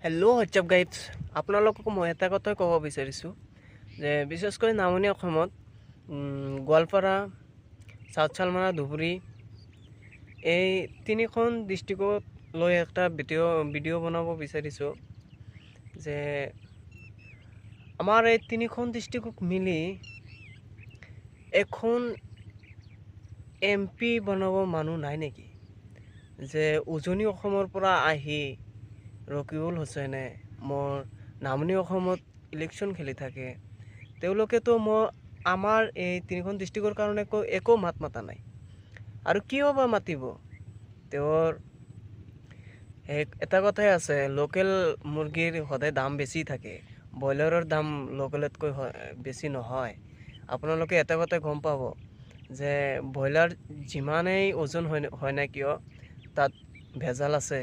Hello' WhatsApp guides আপোনালোকক মই এটা কথাই ক'ব বিচাৰিছোঁ যে বিশেষকৈ নামনি অসমত গোৱালপাৰা, চাউথ চালমাৰা, ধুবুৰী এই তিনিখন ডিষ্ট্ৰিক্টক লৈ একটা ভিডিঅ' বনাব বিচাৰিছোঁ যে আমাৰ এই তিনিখন ডিষ্ট্ৰিক্টক মিলি এখন MP বনাব মানুহ নাই নেকি? যে উজনি অসমৰ পৰা আহি ৰকিবুল হুছেইনে মোৰ নামনি অসমত ইলেকশ্যন খেলি থাকে, তেওঁলোকেতো আমাৰ এই তিনিখন ডিষ্ট্ৰিক্টৰ কাৰণে একো মাত মাতা নাই। আৰু কিয় বা মাতিব? তেওঁৰ এটা কথাই আছে, লোকেল মুৰ্গীৰ সদায় দাম বেছি থাকে, ব্ৰইলাৰৰ দাম লোকেলতকৈ বেছি নহয়। আপোনালোকে এটা কথা গম পাব যে ব্ৰইলাৰ যিমানেই ওজন হয় না কিয়, তাত ভেজাল আছে।